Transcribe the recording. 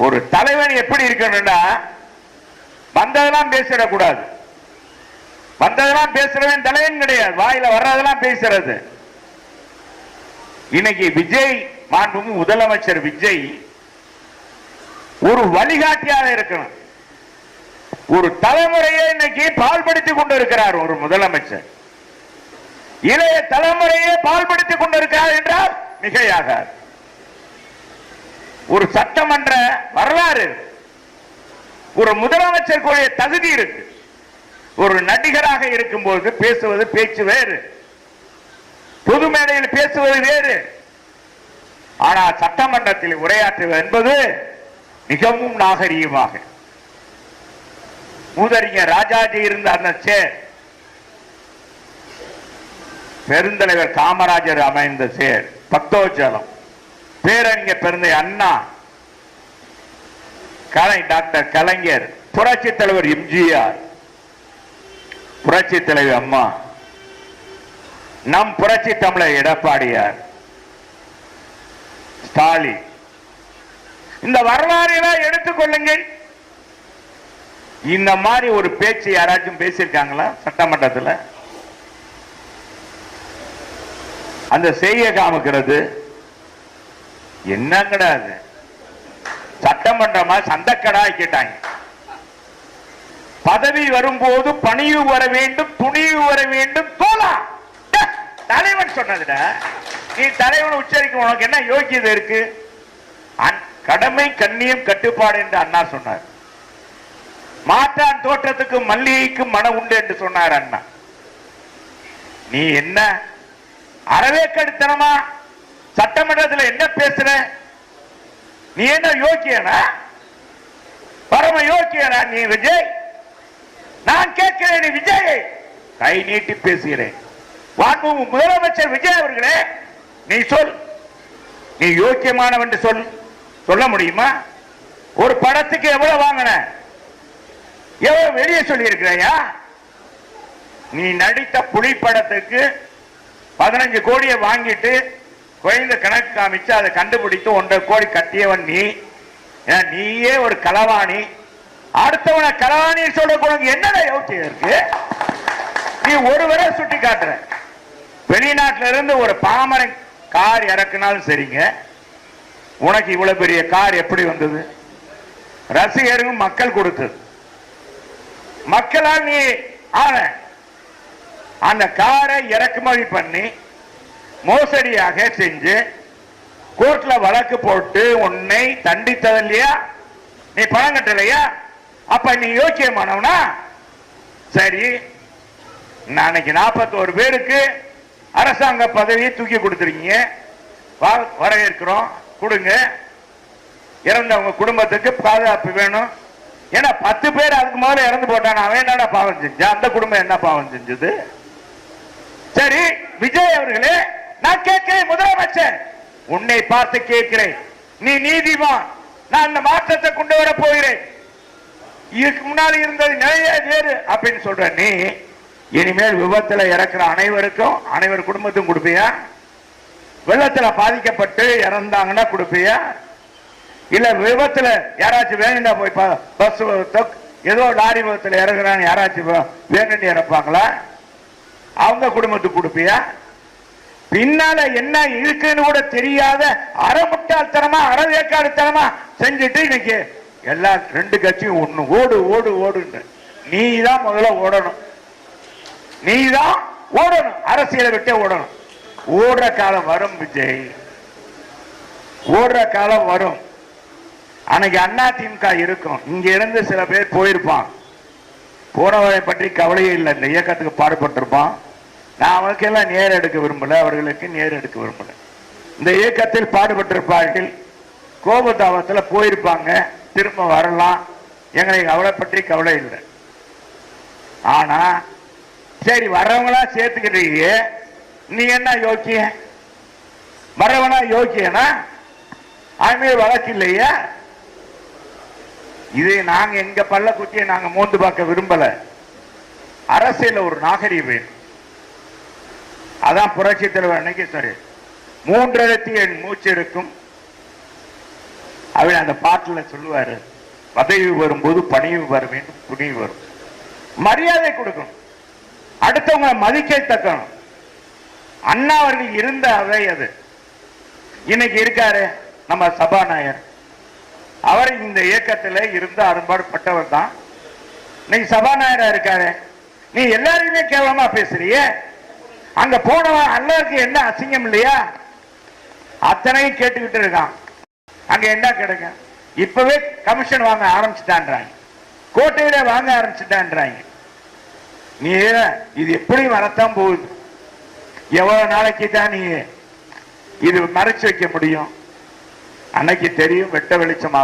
ஒரு தலைவன் எப்படி இருக்கணும்னா வந்ததெல்லாம் பேசிடக்கூடாது. வந்ததெல்லாம் பேசுறவன் தலைவன் கிடையாது. வாயில வர்றதெல்லாம் பேசுறது. இன்னைக்கு விஜய் மாண்புமிகு முதலமைச்சர் விஜய் ஒரு வழிகாட்டியாக இருக்கணும். ஒரு தலைமுறையை இன்னைக்கு பால்படுத்திக் கொண்டிருக்கிறார் ஒரு முதலமைச்சர். இளைய தலைமுறையை பால்படுத்திக் கொண்டிருக்கிறார் என்றால் மிகையாக. ஒரு சட்டமன்ற வரலாறு, ஒரு முதலமைச்சருக்குரிய தகுதி இருக்கு. ஒரு நடிகராக இருக்கும் போது பேசுவது பேச்சு வேறு, பொது மேடையில் பேசுவது வேறு. ஆனால் சட்டமன்றத்தில் உரையாற்றுவது என்பது மிகவும் நாகரீகமாக. மூதறிஞர் ராஜாஜி இருந்த அந்த சேர், பெருந்தலைவர் காமராஜர் அமைந்த சேர் பக்தோஜலம், பேரறிஞர் பெருந்தை அண்ணா, டாக்டர் கலைஞர், புரட்சி தலைவர் எம்ஜிஆர், புரட்சி தலைவர் அம்மா, நம் புரட்சி தமிழர் எடப்பாடியார், ஸ்டாலின். இந்த வரலாறு எடுத்துக்கொள்ளுங்கள். இந்த மாதிரி ஒரு பேச்சு யாராச்சும் பேசியிருக்காங்களா சட்டமன்றத்தில்? அந்த செய்ய காமிக்கிறது என்ன கிடையாது. சட்டமன்றமா சந்தக்கடா கேட்டாங்க. பதவி வரும்போது பணிவு வர வேண்டும், துணிவு வர வேண்டும். தோலா தலைவன் சொன்னதுடா. நீ தலைவன் உச்சரிக்க உனக்கு என்ன யோக்கியதை இருக்கு? கடமை கண்ணியம் கட்டுப்பாடு என்று அண்ணா சொன்னார். மாற்றான் தோற்றத்துக்கு மல்லிகைக்கும் மனம் உண்டு என்று சொன்னார் அண்ணா. நீ என்ன அறவேக்கடுத்தனமா சட்டமன்றத்தில் என்ன பேசுற? நீ என்ன யோக்கியனா? பரம யோக்கியனா நீ விஜய்? நான் கேட்கிறேன், நீ விஜய் கை நீட்டி பேசுகிறேன். முதலமைச்சர் விஜய் அவர்களே, நீ சொல், நீ யோக்கியமானவன் சொல். சொல்ல முடியுமா? ஒரு படத்துக்கு எவ்வளவு வாங்கின? எவ்வளவு வெளியே சொல்லி இருக்கிறையா? நீ நடித்த புலி படத்துக்கு 15 கோடியை வாங்கிட்டு குறைந்த கணக்கு காமிச்சு அதை கண்டுபிடித்து 1.5 கோடி கட்டியவன் நீ. நீயே ஒரு களவாணி. அடுத்தவனை களவாணி சொல்ல உனக்கு என்னடா யோக்கியம் இருக்கு? நீ ஒருவரை சுட்டி காட்டுற. வெளிநாட்டில இருந்து ஒரு பாமரன் கார் இறக்குனாலும் சரிங்க, உனக்கு இவ்வளவு பெரிய கார் எப்படி வந்தது? ரசிகரும் மக்கள் கொடுத்தது. மக்களால் நீ ஆன அந்த காரை இறக்குமதி பண்ணி மோசடியாக செஞ்சு கோர்ட்ல வழக்கு போட்டு உன்னை தண்டித்தது இல்லையா? நீ பணம் கட்டலையா? அப்ப நீ யோக்கியமானவனா? சரி, நாளைக்கு 41 பேருக்கு அரசாங்க பதவியை தூக்கி கொடுத்துருக்கீங்க, வரவேற்கிறோம், கொடுங்க. இறந்தவங்க குடும்பத்துக்கு பாதுகாப்பு வேணும். ஏன்னா 10 பேர் அதுக்கு முதல்ல இறந்து போட்டான், அவன் என்னடா பாவம் செஞ்சான்? அந்த குடும்பம் என்ன பாவம் செஞ்சது? சரி விஜய் அவர்களே, நான் கேட்கிறேன், முதலமைச்சர் உன்னை பார்த்து கேட்கிறேன், நீ நீதிமான், நான் இந்த மாற்றத்தை கொண்டு வர போகிறேன், இதுக்கு முன்னாடி இருந்தது நிறைய வேறு அப்படின்னு சொல்ற நீ, இனிமேல் விபத்துல இறக்குற அனைவருக்கும் அனைவர் குடும்பத்தும் கொடுப்பியா? வெள்ளத்துல பாதிக்கப்பட்டு இறந்தாங்கன்னா கொடுப்பியா? இல்ல விபத்துல யாராச்சும் வேணும்னா போய் பஸ் ஏதோ லாரி விபத்துல இறங்குறான்னு யாராச்சும் வேணும்னு இறப்பாங்களா? அவங்க குடும்பத்துக்கு கொடுப்பியா? பின்னால என்ன இருக்குன்னு கூட தெரியாத அறமுட்டாள்தனமா அறவேக்காடுத்தனமா செஞ்சுட்டு இன்னைக்கு எல்லா 2 கட்சியும் ஒண்ணு ஓடு ஓடு ஓடுன்னு. நீ தான் முதல்ல ஓடணும், நீ தான் ஓடணும், அரசியலை விட்டே ஓடணும். ஓடுற காலம் வரும் விஜய், ஓடுற காலம் வரும். அன்னைக்கு அண்ணா திமுக இருக்கும், இங்க இருந்து சில பேர் போயிருப்பான், போனவரை பற்றி கவலையே இல்லை, இந்த இயக்கத்துக்கு பாடுபட்டிருப்பான். நான் அவருக்கெல்லாம் நேர் எடுக்க விரும்பல, அவர்களுக்கு நேர் எடுக்க விரும்பல. இந்த இயக்கத்தில் பாடுபட்டிருப்பார்கள், கோபதாபத்தில் போயிருப்பாங்க, திரும்ப வரலாம், எங்களுக்கு அவளை பற்றி கவலை இல்லை. ஆனா சரி வர்றவங்களா சேர்த்துக்கிட்டீங்க, நீ என்ன யோக்கிய? வரவனா யோக்கியனா? அதுமே வழக்கு இல்லையா? இது நாங்க எங்க பல்ல குத்திய நாங்க மோந்து பார்க்க விரும்பல. அரசியல் ஒரு நாகரிகம் வேணும். அதான் புரட்சி தலைவர் அன்னைக்கு சரி 3 எழுத்து என் மூச்சு இருக்கும், அவர் அந்த பாட்டுல சொல்லுவாரு, பதவி வரும்போது பணிவு வர வேண்டும், துணிவு வரும். மரியாதை கொடுக்கணும், அடுத்தவங்க மதிக்க தக்கணும். அண்ணா அவர்கள் இருந்த அவை அது. இன்னைக்கு இருக்காரு நம்ம சபாநாயகர், அவர் இந்த இயக்கத்தில் இருந்து அரும்பாடுபட்டவர் தான். இன்னைக்கு சபாநாயகரா இருக்காரு. நீ எல்லாரையுமே கேவலமா பேசுறிய. அங்க போனவன் அண்ணாவுக்கு என்ன அசிங்கம் இல்லையா? அத்தனையும் கேட்டுக்கிட்டு இருக்கான். அங்க என்ன கிடைக்கும்? இப்பவே கமிஷன் வாங்க ஆரம்பிச்சுட்டான்றாங்க, கோட்டையில வாங்க ஆரம்பிச்சுட்டான்றாங்க. நீ இது எப்படி வரத்தான் போகுது? எவ்வளவு நாளைக்கு தான் நீ இது மறைச்சு வைக்க முடியும்? அன்னைக்கு தெரியும், வெட்ட வெளிச்சமா